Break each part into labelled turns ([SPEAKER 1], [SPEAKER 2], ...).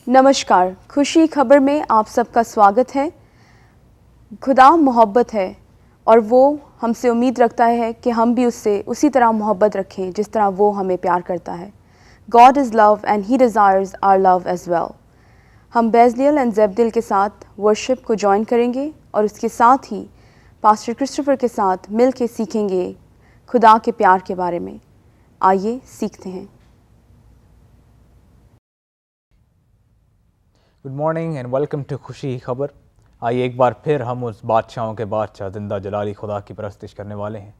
[SPEAKER 1] नमस्कार, खुशी खबर में आप सबका स्वागत है। खुदा मोहब्बत है और वो हमसे उम्मीद रखता है कि हम भी उससे उसी तरह मोहब्बत रखें जिस तरह वो हमें प्यार करता है। God is love and he desires our love as well. हम बेज़लियल एंड ज़ेबदिल के साथ वर्शिप को ज्वाइन करेंगे और उसके साथ ही पास्टर क्रिस्टोफर के साथ मिल के सीखेंगे खुदा के प्यार के बारे में। आइए सीखते हैं।
[SPEAKER 2] Good morning and welcome to Khushi Khabar. आइए एक बार फिर हम उस बादशाहों के बादशाह जिंदा जलाली खुदा की परस्तिश करने वाले हैं।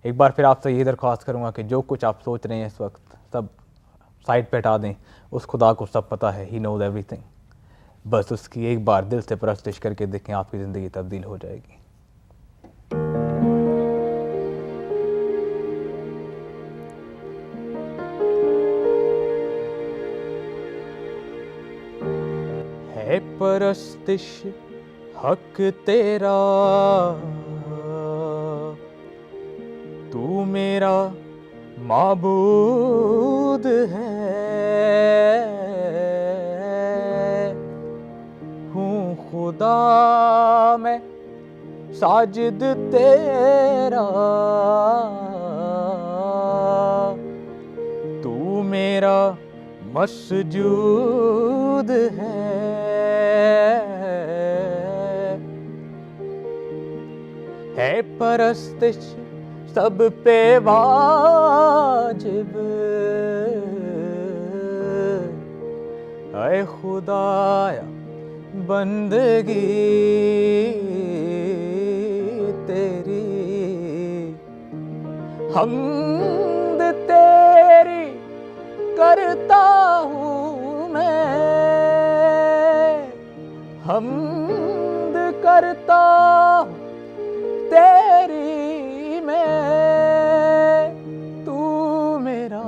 [SPEAKER 2] एक बार फिर आपसे यही दरख्वास्त करूंगा कि जो कुछ आप सोच रहे हैं इस वक्त सब साइड पे हटा दें। उस खुदा को सब पता है, ही नोज एवरीथिंग। बस उसकी एक बार दिल से परस्तिश करके देखें, आपकी ज़िंदगी तब्दील हो जाएगी। है परस्तिश हक तेरा, तू मेरा माबूद है। हूँ खुदा मैं साजिद तेरा, तू मेरा मसजूद है परस्तिश सब पे वाजिब। ऐ खुदाया बंदगी तेरी, हमद तेरी करता हूँ मैं, हमद करता तेरी मैं। तू मेरा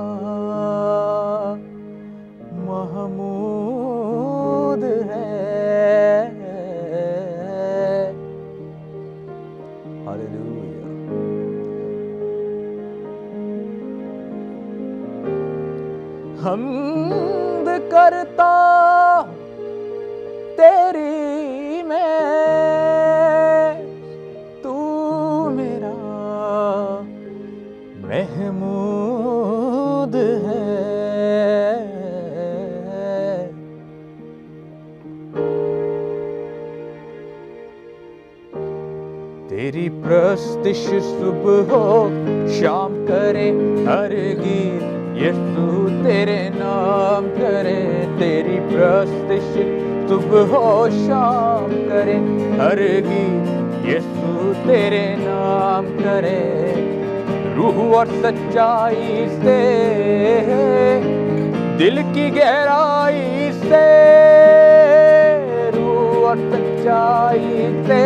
[SPEAKER 2] महमूद है। हालेलुया। हमद करता तेरी मैं, तू मेरा महमूद है। तेरी प्रस्तिश सुबह हो शाम करे, हर गीत यीशु तेरे नाम करे। तेरी प्रस्तिश सुबह हो शाम करे, हर गीत यीशु तेरे नाम करे। रूह और सच्चाई से, दिल की गहराई से, रूह और सच्चाई से,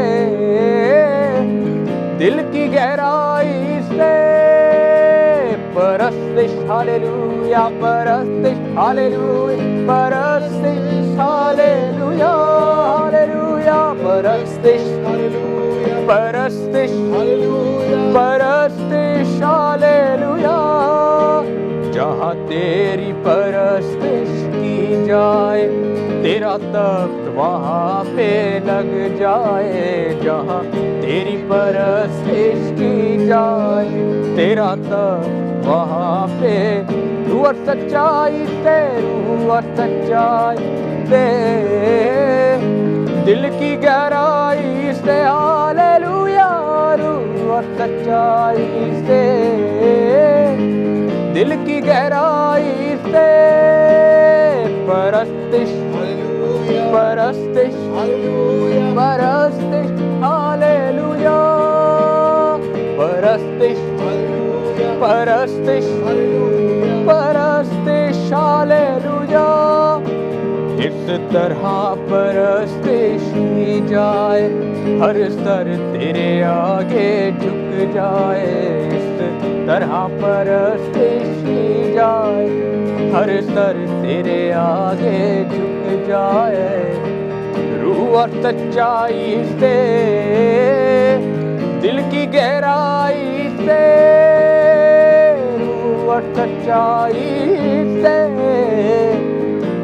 [SPEAKER 2] दिल की गहराई से परस्तिश हालेलुया, परस्तिश हालेलुया, परस्तिश हालेलुया, हालेलुया, परस्तिश हालेलुया, परस्तिश हालेलुया, परस्तिश हालेलुया। जहाँ तेरी परस्तिश की जाए, तेरा तख्त वहाँ पे लग जाए। जहाँ तेरी परस्तिश की जाए, तेरा तख्त वहाँ पे। रूह और सच्चाई से, रूह और सच्चाई से, दिल की गहराई से, हालेलुया। रूह और सच्चाई से, दिल की गहराई से परस्तिश परस्तिश परस्तिश हालेलुया, परस्तिश परस्तिश परस्तिश हालेलुया। इस तरह परस्तिश की जाए, हर सर तेरे आगे झुक जाए। इस तरह परस्तिश की जाए, हर सर तेरे आगे झुक जाए। रूह और सच्चाई से, दिल की गहराई से, रूह और सच्चाई से,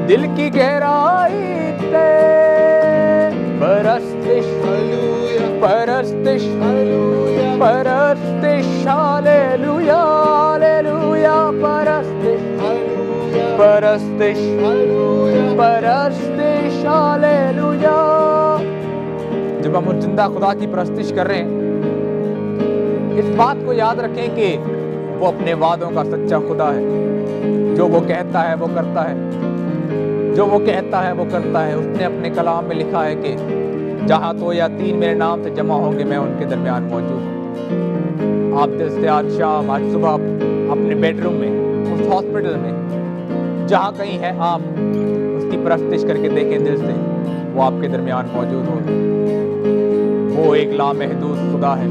[SPEAKER 2] दिल की गहराई से परस्तिश परस्तिश परस्तिश हालेलुया हालेलुया परस्तिश परस्तिश परस्तिश हालेलुया। जब हम उस जिंदा खुदा की परस्तिश कर रहे हैं, इस बात को याद रखें कि वो अपने वादों का सच्चा खुदा है। जो वो कहता है वो करता है, जो वो कहता है वो करता है। उसने अपने कलाम में लिखा है कि जहाँ 2 या 3 मेरे नाम से जमा होंगे मैं उनके दरमियान मौजूद हूँ। आप दिल से आज शाम, आज सुबह अपने बेडरूम में, उस हॉस्पिटल में, जहाँ कहीं है, आप उसकी परस्तिश करके देखें दिल से, वो आपके दरमियान मौजूद हो। वो एक लामहदूद खुदा है।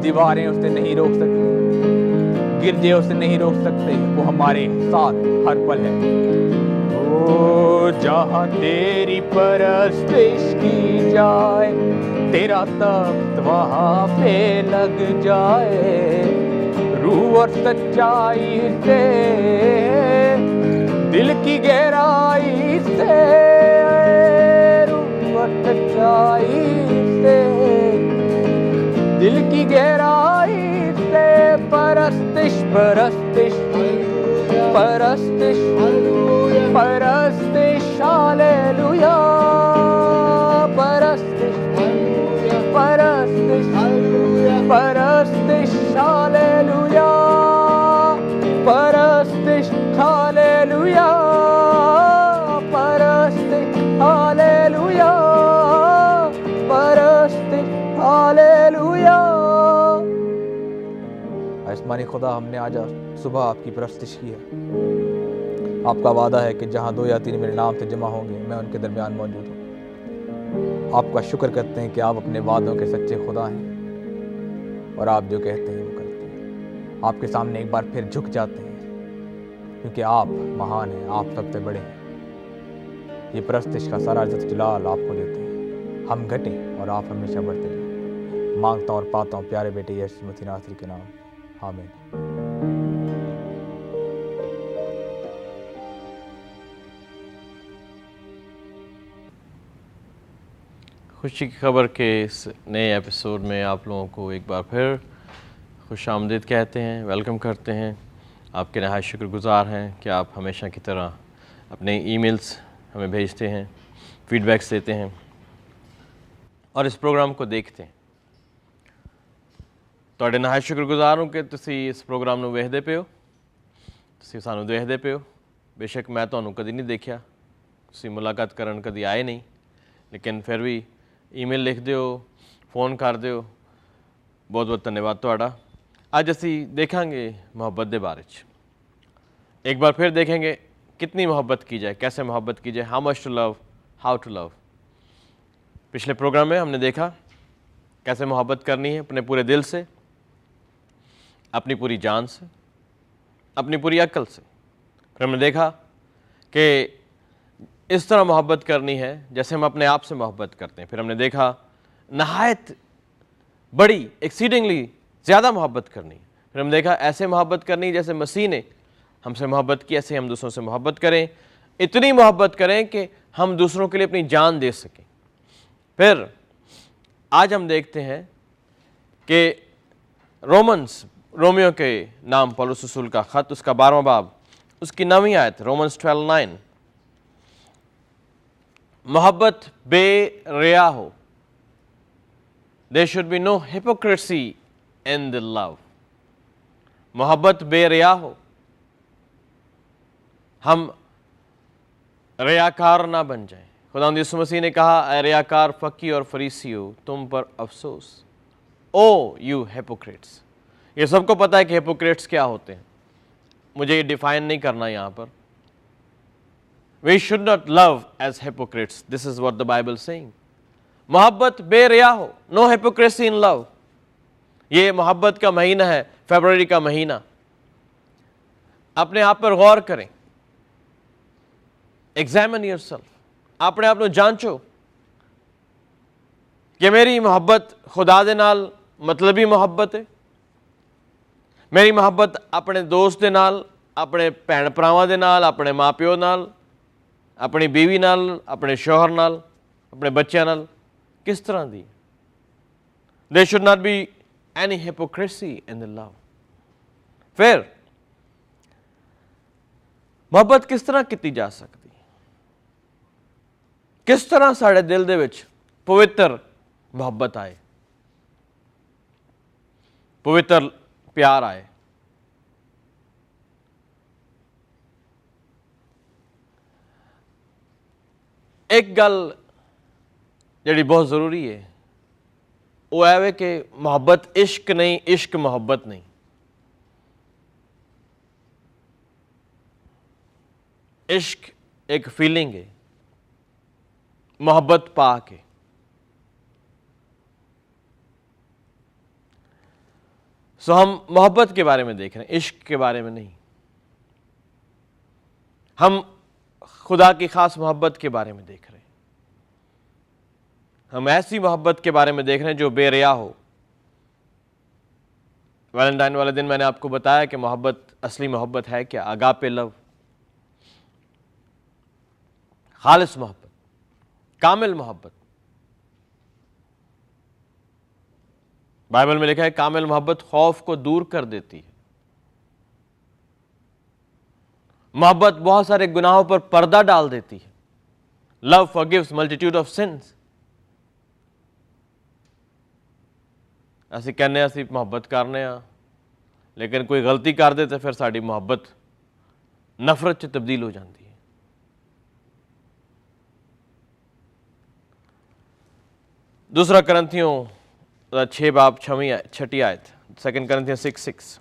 [SPEAKER 2] दीवारें उसे नहीं रोक सकती, गिरजे उसे नहीं रोक सकते। वो हमारे साथ हर पल है। ओ जहाँ तेरी परस्तिश की जाए, तेरा तख्त वहाँ पे लग जाए। रूह और सच्चाई से, दिल की गहराई से, रूह और सच्चाई से, दिल की गहराई से परस्तिश परस्तिश परस्तिश परस्तिश हालेलुया परस्तिश परस्तिश परस्तिश हालेलुया परस्तिश हालेलुया परस्तिश हालेलुया परस्तिश हालेलुया। आसमानी खुदा, हमने आज सुबह आपकी परस्तिश की है। आपका वादा है कि जहाँ 2 या 3 मेरे नाम से जमा होंगे मैं उनके दरमियान मौजूद हूँ। आपका शुक्र करते हैं कि आप अपने वादों के सच्चे खुदा हैं और आप जो कहते हैं वो करते हैं। आपके सामने एक बार फिर झुक जाते हैं क्योंकि आप महान हैं, आप सबसे बड़े हैं। ये परस्तिश का सारा इज्जत जलाल आपको देते हैं। हम घटें और आप हमेशा बढ़ते रहें। मांगता हूँ और पाता हूँ प्यारे बेटे यीशु मसीह नासरी के नाम, आमीन।
[SPEAKER 3] खुशी की खबर के इस नए एपिसोड में आप लोगों को एक बार फिर खुश आमदीद कहते हैं, वेलकम करते हैं। आपके नहायत शुक्रगुजार हैं कि आप हमेशा की तरह अपने ईमेल्स हमें भेजते हैं, फीडबैक्स देते हैं और इस प्रोग्राम को देखते हैं। ਤੁਹਾਡੇ ਨਹਾਇਤ ਸ਼ੁਕਰਗੁਜ਼ਾਰ ਹਾਂ ਕਿ ਤੁਸੀਂ ਇਸ ਪ੍ਰੋਗਰਾਮ ਨੂੰ ਵੇਖਦੇ ਪਏ ਹੋ, ਤੁਸੀਂ ਸਾਨੂੰ ਦੇਖਦੇ ਪਏ ਹੋ। ਬੇਸ਼ੱਕ ਮੈਂ ਤੁਹਾਨੂੰ ਕਦੀ ਨਹੀਂ ਦੇਖਿਆ, ਤੁਸੀਂ ਮੁਲਾਕਾਤ ਕਰਨ ਕਦੀ ਆਏ ਨਹੀਂ, ਲੇਕਿਨ ਫਿਰ ਵੀ ਈਮੇਲ ਲਿਖਦੇ ਹੋ, फ़ोन ਕਰਦੇ ਹੋ। ਬਹੁਤ ਬਹੁਤ ਧੰਨਵਾਦ ਤੁਹਾਡਾ। ਅੱਜ ਅਸੀਂ देखेंगे मोहब्बत के बारे में। एक बार फिर देखेंगे कितनी मोहब्बत की जाए, कैसे मोहब्बत की जाए, how much to love, how to love. पिछले प्रोग्राम में हमने देखा कैसे मोहब्बत करनी है अपने पूरे दिल से, अपनी पूरी जान से, अपनी पूरी अक्ल से। फिर हमने देखा कि इस तरह मोहब्बत करनी है जैसे हम अपने आप से मोहब्बत करते हैं। फिर हमने देखा नहायत बड़ी एक्सीडिंगली ज़्यादा मोहब्बत करनी है। फिर हमने देखा ऐसे मोहब्बत करनी जैसे मसीह ने हमसे मोहब्बत की, ऐसे हम दूसरों से मोहब्बत करें, इतनी मोहब्बत करें कि हम दूसरों के लिए अपनी जान दे सकें। फिर आज हम देखते हैं कि रोमियो के नाम पौलुस रसूल का ख़त, उसका 12वां बाब, उसकी 9वीं आयत, रोमन्स 12:9। मोहब्बत बेरिया हो, there should be no hypocrisy in the love. मोहब्बत बेरिया हो, हम रियाकार ना बन जाएं। खुदावंद यीशु मसीह ने कहा, ऐ रियाकार फकी और फरीसी हो, तुम पर अफसोस, ओ यू हिपोक्रेट्स। ये सबको पता है कि हिपोक्रेट्स क्या होते हैं, मुझे ये डिफाइन नहीं करना यहाँ पर। We should not love as hypocrites, this is what the Bible saying. मोहब्बत बेरिया हो, नो हिपोक्रेसी इन लव। ये मोहब्बत का महीना है, फरवरी का महीना। अपने आप पर गौर करें, एग्जामिन योरसेल्फ, अपने आप को जांचो कि मेरी मोहब्बत खुदा दे नाल मतलबी मोहब्बत है, मेरी मोहब्बत अपने दोस्त दे नाल, अपने भैन भरावां दे नाल, अपने माँ प्यो नाल, अपनी बीवी नाल, अपने शौहर नाल, अपने बच्चों नाल किस तरह दी? There should not be any hypocrisy in the love. फिर मोहब्बत किस तरह की जा सकती? किस तरह साढ़े दिल दे विच पवित्र मोहब्बत आए, पवित्र प्यार आए? एक गल जिहड़ी बहुत ज़रूरी है वो है कि मोहब्बत इश्क नहीं, इश्क मोहब्बत नहीं। इश्क एक फीलिंग है, मोहब्बत पाक है। सो हम मोहब्बत के बारे में देख रहे हैं, इश्क के बारे में नहीं। हम खुदा की खास मोहब्बत के बारे में देख रहे हैं। हम ऐसी मोहब्बत के बारे में देख रहे हैं जो बेरिया हो। वैलेंटाइन वाले दिन मैंने आपको बताया कि मोहब्बत, असली मोहब्बत है क्या? अगापे लव, खालिस मोहब्बत, कामिल मोहब्बत। बाइबल में लिखा है कामिल मोहब्बत खौफ को दूर कर देती है। मोहब्बत बहुत सारे गुनाहों पर पर्दा डाल देती है। Love forgives multitude of since. ਅਸੀਂ ਕਹਿੰਦੇ ਅਸੀਂ ਮੁਹੱਬਤ ਕਰਨੇ ਆ, लेकिन कोई गलती कर दे तो फिर साड़ी मुहब्बत नफरत च तब्दील हो जाती है। दूसरा करंथियों 6 बाब 6 आयत, 2 करंथियों 6:6।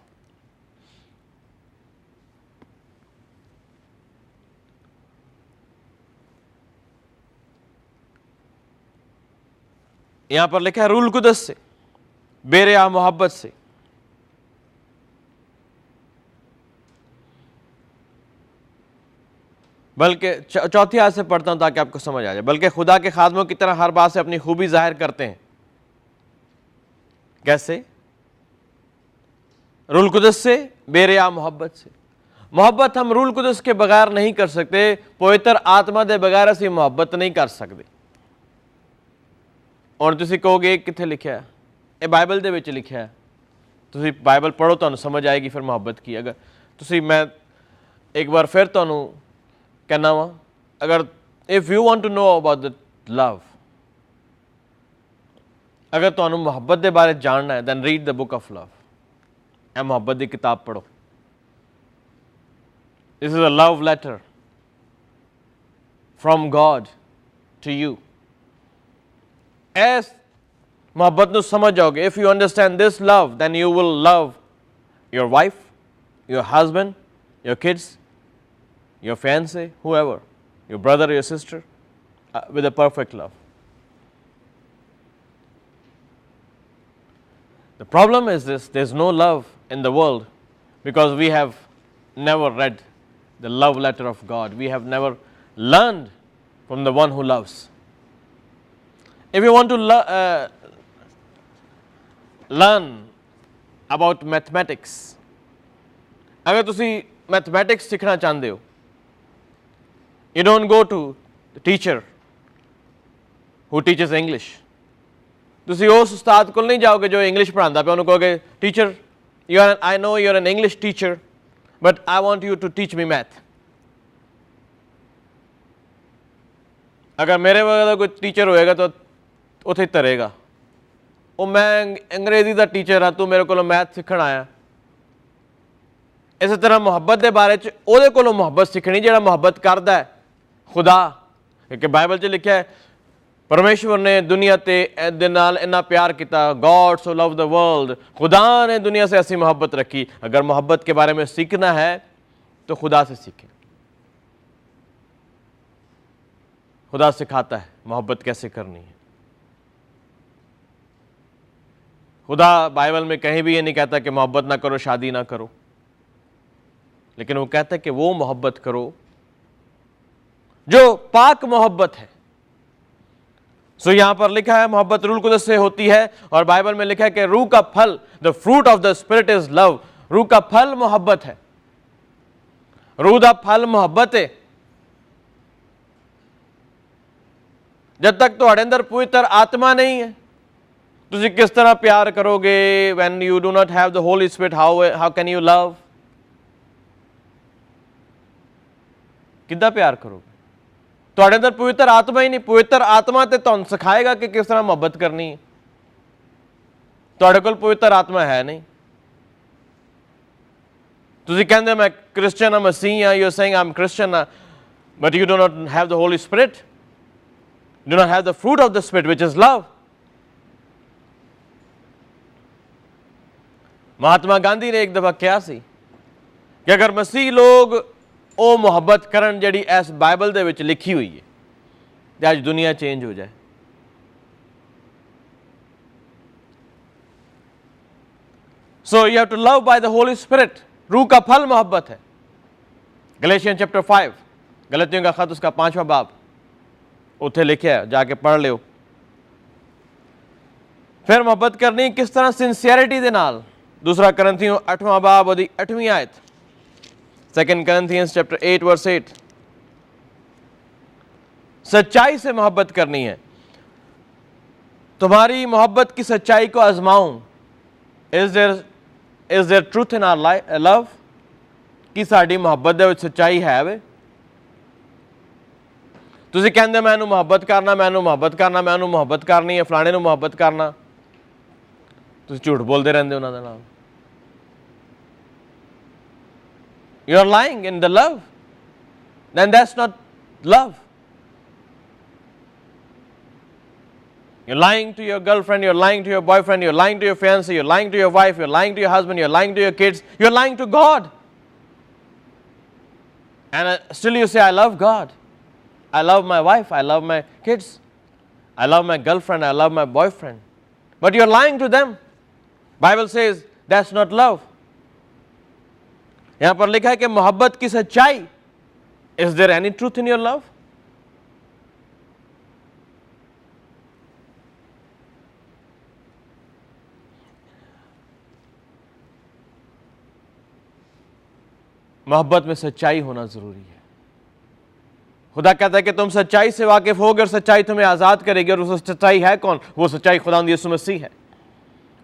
[SPEAKER 3] यहां पर लिखा है रूल कुदस से, बेरिया मोहब्बत से। बल्कि चौथी आयत से पढ़ता हूं ताकि आपको समझ आ जाए। बल्कि खुदा के खादमों की तरह हर बात से अपनी खूबी जाहिर करते हैं। कैसे? रूल कुदस से, बेरिया मोहब्बत से। मोहब्बत हम रूल कुदस के बगैर नहीं कर सकते, पवित्र आत्मा के बगैर असी मोहब्बत नहीं कर सकते। और तुसी कहोगे कित्थे लिखा है? ये बाइबल दे विच लिखा है। तुसी बाइबल पढ़ो, तुहानू समझ आएगी फिर मोहब्बत की। अगर तुसी, मैं एक बार फिर तुहानू कहना वा, अगर if you want to know about the love, अगर तुहानू मोहब्बत के बारे जानना है, then read the book of love. ए मोहब्बत की किताब पढ़ो। This is a love letter from God to you. एस मोहब्बत को समझ जाओगे, if you understand this love, then you will love your wife, your husband, your kids, your fiancé, whoever, your brother, your sister, with a perfect love. The problem is this: there's no love in the world because we have never read the love letter of God. We have never learned from the one who loves. If you want to learn about mathematics, अगर तुसी mathematics सीखना चाहते हो, you don't go to the teacher who teaches English. तुसी उस उस्ताद को नहीं जाओगे जो इंग्लिश पढ़ाता पे, उन्होंने कहोगे teacher, I know you're an English teacher, but I want you to teach me math. अगर मेरे वगैरह कोई टीचर होएगा तो उत्थे तरेगा, वो मैं अंग्रेजी का टीचर हाँ, तू मेरे को मैथ सीखण आया। इस तरह मुहब्बत के बारे च उहदे कोलों मुहब्बत सीखनी जिहड़ा मुहब्बत करदा है खुदा। क्योंकि बाइबल च लिखा है परमेश्वर ने दुनिया ते दे नाल इन्ना प्यार किया, God so love the world, खुदा ने दुनिया से ऐसी मोहब्बत रखी। अगर मोहब्बत के बारे में सीखना है तो खुदा से सीखें। खुदा सिखाता है मोहब्बत कैसे करनी है। खुदा बाइबल में कहीं भी ये नहीं कहता कि मोहब्बत ना करो, शादी ना करो, लेकिन वो कहता है कि वो मोहब्बत करो जो पाक मोहब्बत है। सो यहां पर लिखा है मोहब्बत रूह कुदस से होती है, और बाइबल में लिखा है कि रूह का फल, the fruit of the spirit is love. रूह का फल मोहब्बत है। रूह का फल मोहब्बत है। जब तक ਤੁਹਾਡੇ ਅੰਦਰ ਪਵਿੱਤਰ ਆਤਮਾ ਨਹੀਂ ਹੈ ਤੁਸੀਂ ਕਿਸ ਤਰ੍ਹਾਂ ਪਿਆਰ ਕਰੋਗੇ? when you do not have the Holy Spirit, how can you love? ਕਿੱਦਾਂ ਪਿਆਰ ਕਰੋਗੇ? ਤੁਹਾਡੇ ਅੰਦਰ ਪਵਿੱਤਰ ਆਤਮਾ ਹੀ ਨਹੀਂ। ਪਵਿੱਤਰ ਆਤਮਾ ਤੇ ਤੁਹਾਨੂੰ ਸਿਖਾਏਗਾ ਕਿ ਕਿਸ ਤਰ੍ਹਾਂ ਮੁਹੱਬਤ ਕਰਨੀ ਹੈ। ਤੁਹਾਡੇ ਕੋਲ ਪਵਿੱਤਰ ਆਤਮਾ ਹੈ ਨਹੀਂ। ਤੁਸੀਂ ਕਹਿੰਦੇ ਮੈਂ ਕ੍ਰਿਸਚੀਅਨ ਹਾਂ, ਮਸੀਹ ਹਾਂ, you're saying I'm Christian, but you do not have the Holy Spirit, do not have the fruit of the Spirit, which is love. Mahatma Gandhi ने एक दफा कहा सी कि अगर मसीह लोग ਉਹ ਮੁਹੱਬਤ ਕਰਨ ਜਿਹੜੀ ਇਸ ਬਾਈਬਲ ਦੇ ਵਿੱਚ ਲਿਖੀ ਹੋਈ ਹੈ ਤੇ ਅੱਜ ਦੁਨੀਆ ਚੇਂਜ ਹੋ ਜਾਏ। So you have to love by the Holy Spirit. रूह का फल मोहब्बत है। गलेशियन चैप्टर 5, गलतियों का खत उसका 5वां बाब उत्थे लिखा है, जाके पढ़ लियो। फिर मोहब्बत करनी किस तरह? सिंसियरिटी दे नाल। दूसरा करंथियों 8वां बाब और 8वीं आयत, 2 Corinthians chapter 8 verse 8। सच्चाई से मोहब्बत करनी है। तुम्हारी मोहब्बत की सच्चाई को आजमाऊं। Is there truth in our love? कि साडी मोहब्बत दे विच सच्चाई है वे? तुसीं कहंदे मैं इहनूं मोहब्बत करना, मैं इहनूं मोहब्बत करना, मैं इहनूं मोहब्बत करनी है, फलाणे नूं मोहब्बत करना। तुसीं झूठ बोलदे रहंदे उन्हां दे नाल। You are lying in the love. Then that's not love. You're lying to your girlfriend, you're lying to your boyfriend, you're lying to your fiancé, you're lying to your wife, you're lying to your husband, you're lying to your kids, you're lying to God. And still you say, I love God. I love my wife, I love my kids, I love my girlfriend, I love my boyfriend. But you're lying to them. Bible says that's not love. यहां पर लिखा है कि मोहब्बत की सच्चाई। Is there any truth in your love? मोहब्बत में सच्चाई होना जरूरी है। खुदा कहता है कि तुम सच्चाई से वाकिफ होगे और सच्चाई तुम्हें आजाद करेगी। और उस सच्चाई है कौन? वो सच्चाई खुदा यीशु मसीह है।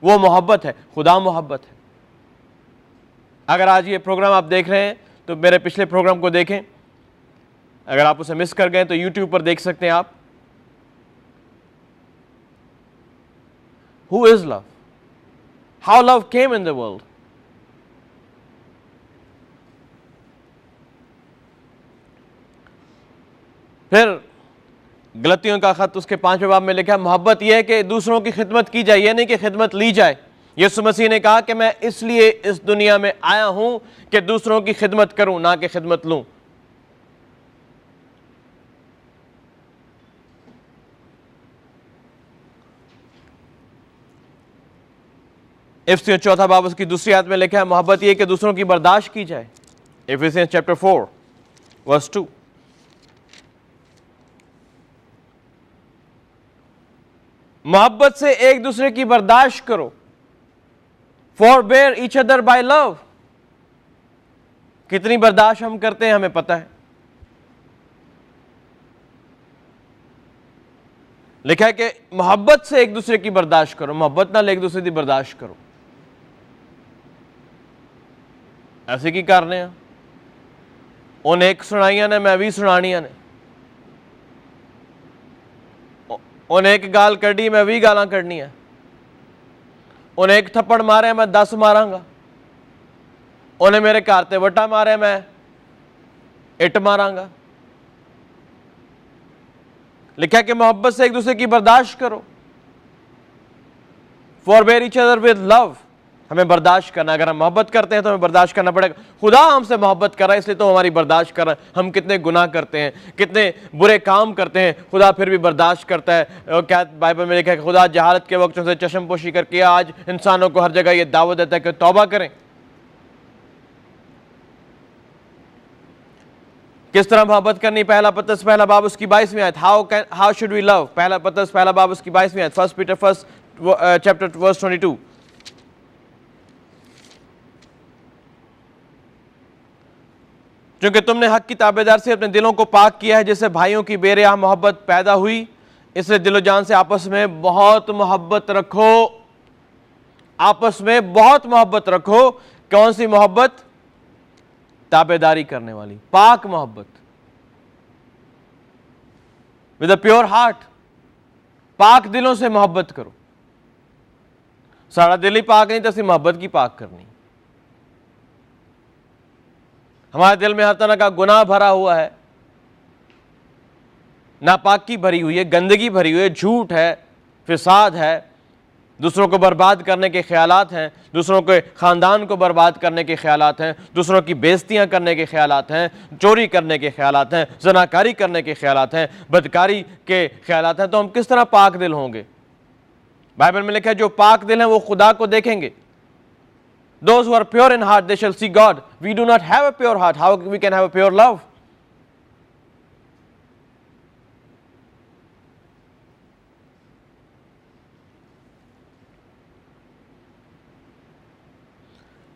[SPEAKER 3] वो मोहब्बत है, खुदा मोहब्बत है। अगर आज ये प्रोग्राम आप देख रहे हैं तो मेरे पिछले प्रोग्राम को देखें। अगर आप उसे मिस कर गए तो YouTube पर देख सकते हैं आप। Who is love? How love came in the world? फिर गलतियों का खत उसके 5वें बाब में लिखा, मोहब्बत यह है कि दूसरों की खिदमत की जाए, यह नहीं कि खिदमत ली जाए। यीशु मसीह ने कहा कि मैं इसलिए इस दुनिया में आया हूं कि दूसरों की खिदमत करूं, ना कि खिदमत लूं। इफिसियों 4 बाब उसकी दूसरी आयत में लिखा है, मोहब्बत यह कि दूसरों की बर्दाश्त की जाए। Ephesians chapter 4 verse 2। मोहब्बत से एक दूसरे की बर्दाश्त करो। Forbear each other by love। कितनी बर्दाश्त हम करते हैं हमें पता है। लिखा है कि मोहब्बत से एक दूसरे की बर्दाश्त करो। मोहब्बत नाल एक दूसरे की बर्दाश्त करो। ऐसे की करने हैं? उन्हें एक सुनाइयां ने, मैं भी सुनानियां ने। उन्हें एक गाल कढ़ी, मैं भी गालां कढ़नियां। उन्हें एक थप्पड़ मारे, मैं 10 मारांगा। उन्हें मेरे घर ते वट्टा मारे, मैं इट मारांगा। लिखा कि मोहब्बत से एक दूसरे की बर्दाश्त करो। फॉरबेयर ईच अदर विद लव। हमें बर्दाश्त करना, अगर हम मोहब्बत करते हैं तो हमें बर्दाश्त करना पड़ेगा। खुदा हमसे मोहब्बत कर रहा है इसलिए तो हमारी बर्दाश्त कर रहा है। हम कितने गुनाह करते हैं, कितने बुरे काम करते हैं, खुदा फिर भी बर्दाश्त करता है। और क्या बाइबल में लिखा है कि खुदा जहालत के वक्तों से चश्मपोशी करके आज इंसानों को हर जगह ये दावत देता है कि तौबा करें। किस तरह मोहब्बत करनी? पहला पतरस पहला बाब उसकी 22वीं आयत। How should we love? पहला पतरस पहला बाब उसकी 22वीं आयत। 1 Peter 1 chapter verse 22। क्योंकि तुमने हक की ताबेदार से अपने दिलों को पाक किया है, जिससे भाइयों की बेरिया मोहब्बत पैदा हुई। इसलिए दिलो जान से आपस में बहुत मोहब्बत रखो, आपस में बहुत मोहब्बत रखो। कौन सी मोहब्बत? ताबेदारी करने वाली, पाक मोहब्बत, विद अ प्योर हार्ट। पाक दिलों से मोहब्बत करो। सारा दिल ही पाक नहीं तो असि मोहब्बत की पाक करनी। हमारे दिल में हर तरह का गुनाह भरा हुआ है, नापाकी भरी हुई है, गंदगी भरी हुई है, झूठ है, फिसाद है, दूसरों को बर्बाद करने के ख्यालात हैं, दूसरों के ख़ानदान को बर्बाद करने के ख्यालात हैं, दूसरों की बेइज्जतियाँ करने के ख्यालात हैं, चोरी करने के ख्यालात हैं, ज़नाकारी करने के ख्यालात हैं, बदकारी के ख्यालात हैं। तो हम किस तरह पाक दिल होंगे? बाइबल में लिखा है जो पाक दिल हैं वो खुदा को देखेंगे। Those who are pure in heart, they shall see God. We do not have a pure heart. How we can have a pure love?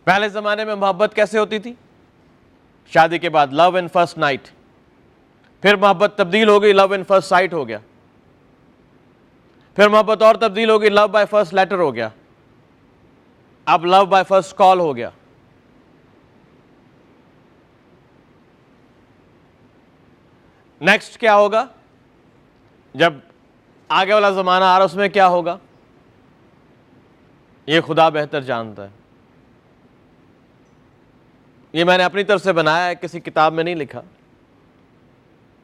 [SPEAKER 3] पहले ज़माने में मोहब्बत कैसे होती थी? शादी के बाद लव इन फर्स्ट नाइट, फिर मोहब्बत तब्दील हो गई, लव इन फर्स्ट साइट हो गया, फिर मोहब्बत और तब्दील हो गई, लव बाय फर्स्ट लेटर हो गया, अब लव बाय फर्स्ट कॉल हो गया। नेक्स्ट क्या होगा? जब आगे वाला ज़माना आ रहा उसमें क्या होगा? ये खुदा बेहतर जानता है। ये मैंने अपनी तरफ से बनाया है, किसी किताब में नहीं लिखा।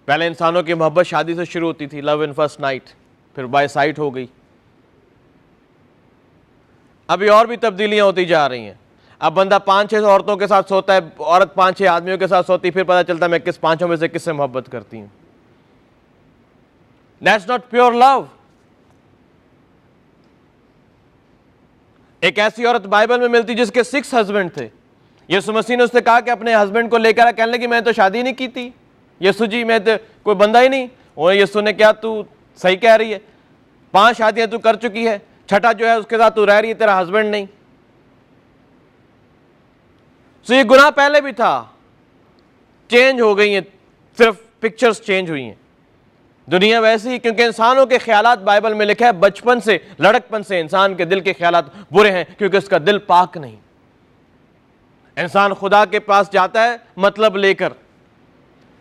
[SPEAKER 3] पहले इंसानों की मोहब्बत शादी से शुरू होती थी, लव इन फर्स्ट नाइट, फिर बाय साइट हो गई। अभी और भी तब्दीलियां होती जा रही हैं। अब बंदा 5-6 औरतों के साथ सोता है, औरत 5-6 आदमियों के साथ सोती, फिर पता चलता है मैं किस 5 में से किससे मोहब्बत करती हूं। That's not pure love. एक ऐसी औरत बाइबल में मिलती जिसके 6 हस्बैंड थे। यीशु मसीह ने उससे कहा कि अपने हस्बैंड को लेकर, कहने लगी मैं तो शादी नहीं की थी यीशु जी, मैं तो कोई बंदा ही नहीं। और यीशु ने क्या, तू सही कह रही है, 5 शादियां तू कर चुकी है, छठा जो है उसके साथ तू रह रही है, तेरा हस्बैंड नहीं। तो ये गुनाह पहले भी था, चेंज हो गई है, सिर्फ पिक्चर्स चेंज हुई हैं। दुनिया वैसी ही, क्योंकि इंसानों के ख्यालात बाइबल में लिखा है बचपन से, लड़कपन से इंसान के दिल के ख्यालात बुरे हैं, क्योंकि उसका दिल पाक नहीं। इंसान खुदा के पास जाता है मतलब लेकर,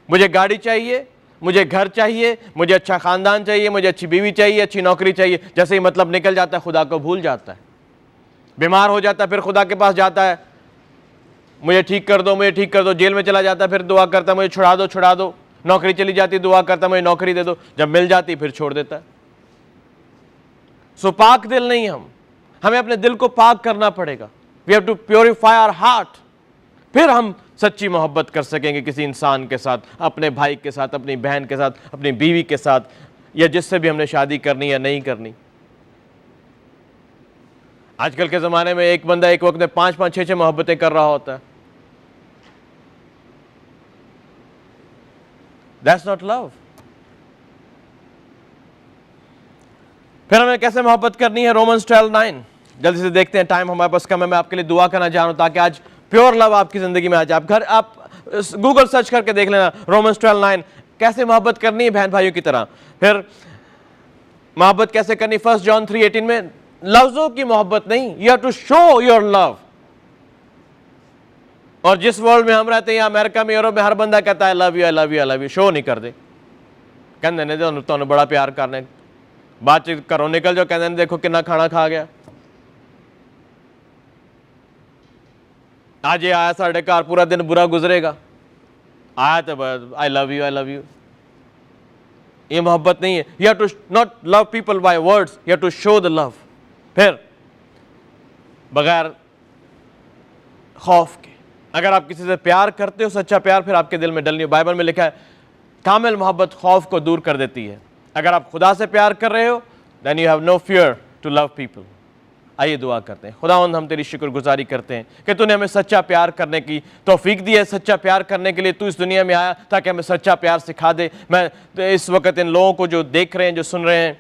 [SPEAKER 3] मुझे गाड़ी चाहिए, मुझे घर चाहिए, मुझे अच्छा खानदान चाहिए, मुझे अच्छी बीवी चाहिए, अच्छी नौकरी चाहिए। जैसे ही मतलब निकल जाता है खुदा को भूल जाता है। बीमार हो जाता है फिर खुदा के पास जाता है, मुझे ठीक कर दो, मुझे ठीक कर दो। जेल में चला जाता है फिर दुआ करता है, मुझे छुड़ा दो, छुड़ा दो। नौकरी चली जाती, दुआ करता है, मुझे नौकरी दे दो। जब मिल जाती फिर छोड़ देता है। सो पाक दिल नहीं हमें अपने दिल को पाक करना पड़ेगा। We have to purify our heart. फिर हम सच्ची मोहब्बत कर सकेंगे किसी इंसान के साथ, अपने भाई के साथ, अपनी बहन के साथ, अपनी बीवी के साथ, या जिससे भी हमने शादी करनी या नहीं करनी। आजकल के ज़माने में एक बंदा एक वक्त में 5-5, 6-6 मोहब्बतें कर रहा होता है। That's not love. फिर हमें कैसे मोहब्बत करनी है? रोमन्स 12:9 जल्दी से देखते हैं, टाइम हमारे पास कम है। मैं आपके लिए दुआ करना चाह रहा हूं ताकि आज प्योर लव आपकी जिंदगी में आ जाए। आप गूगल सर्च करके देख लेना, रोमन्स 12:9 कैसे मोहब्बत करनी है बहन भाइयों की तरह। फिर मोहब्बत कैसे करनी? 1 जॉन 3:18 में लफ्जों की मोहब्बत नहीं, you have to show your love. और जिस वर्ल्ड में हम रहते हैं, अमेरिका में, यूरोप में, हर बंदा कहता है love you, I love you, I love you. Show नहीं कर दे, कहते ने तो बड़ा प्यार करने, बातचीत करो, निकल जाओ, कहते देखो कितना खाना खा गया, आज ये आया साढ़े घर, पूरा दिन बुरा गुजरेगा, आया तो बस I love you, I love you. ये मोहब्बत नहीं है। You have to not love people by words, you have to show the love. फिर बगैर खौफ के, अगर आप किसी से प्यार करते हो, सच्चा प्यार, फिर आपके दिल में डलनी हो। बाइबल में लिखा है कामिल मोहब्बत खौफ को दूर कर देती है। अगर आप खुदा से प्यार कर रहे हो, then you have no fear to love people. आइए दुआ करते हैं। खुदावंद, हम तेरी शुक्रगुजारी करते हैं कि तूने हमें सच्चा प्यार करने की तौफीक दी है। सच्चा प्यार करने के लिए तू इस दुनिया में आया ताकि हमें सच्चा प्यार सिखा दे। मैं इस वक्त इन लोगों को जो देख रहे हैं, जो सुन रहे हैं,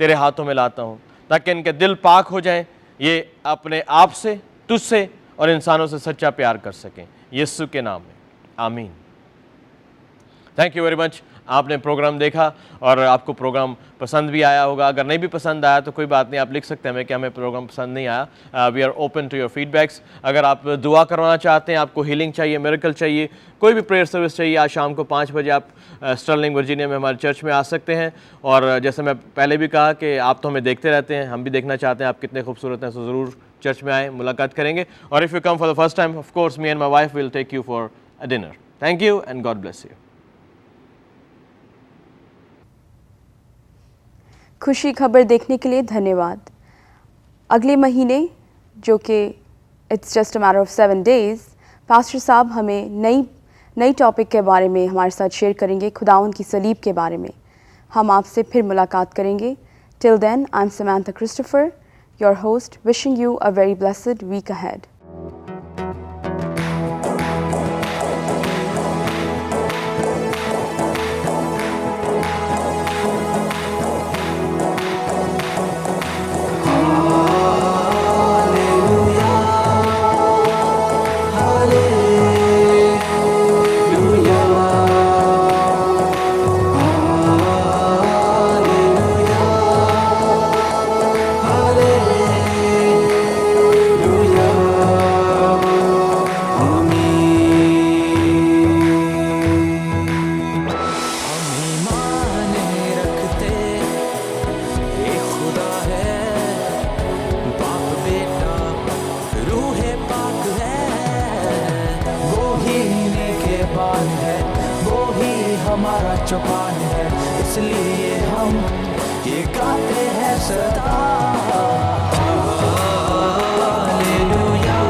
[SPEAKER 3] तेरे हाथों में लाता हूँ ताकि इनके दिल पाक हो जाएं, ये अपने आप से, तुझसे और इंसानों से सच्चा प्यार कर सकें। यीशु के नाम में आमीन। Thank you very much. आपने प्रोग्राम देखा और आपको प्रोग्राम पसंद भी आया होगा। अगर नहीं भी पसंद आया तो कोई बात नहीं, आप लिख सकते हैं हमें कि हमें प्रोग्राम पसंद नहीं आया। We are open to your feedbacks. अगर आप दुआ करवाना चाहते हैं, आपको हीलिंग चाहिए, मिरेकल चाहिए, कोई भी प्रेयर सर्विस चाहिए, आज शाम को 5 बजे आप स्टर्लिंग वर्जीनिया में हमारे चर्च में आ सकते हैं। और जैसे मैं पहले भी कहा कि आप तो हमें देखते रहते हैं, हम भी देखना चाहते हैं आप कितने खूबसूरत हैं, तो ज़रूर चर्च में आए, मुलाकात करेंगे। और if you come for the first time, of course me and my wife will take you for a dinner. Thank you and God bless you.
[SPEAKER 1] Khushi Khabar देखने के लिए धन्यवाद। अगले महीने जो कि it's just a matter of 7 days, pastor साहब हमें नई टॉपिक के बारे में हमारे साथ शेयर करेंगे, खुदावन की सलीब के बारे में। हम आपसे फिर मुलाकात करेंगे। Till then, I am Samantha Christopher, your host, wishing you a very blessed week ahead.
[SPEAKER 4] हमारा चौपान है, इसलिए हम ये गाते हैं सदा। हालेलुया,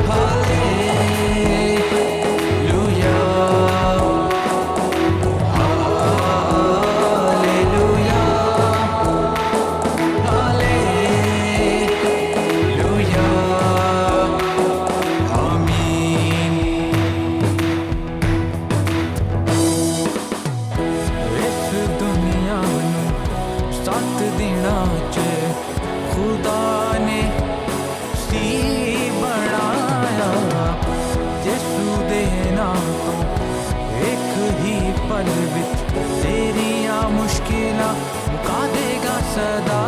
[SPEAKER 4] हालेलुया, हालेलुया, हालेलुया, आमीन। इस दुनिया नूं साथ देना च खुदा ने सी बनाया, यसू दे नाम तो एक ही पल विच तेरियां मुश्किलां मुका देगा सदा।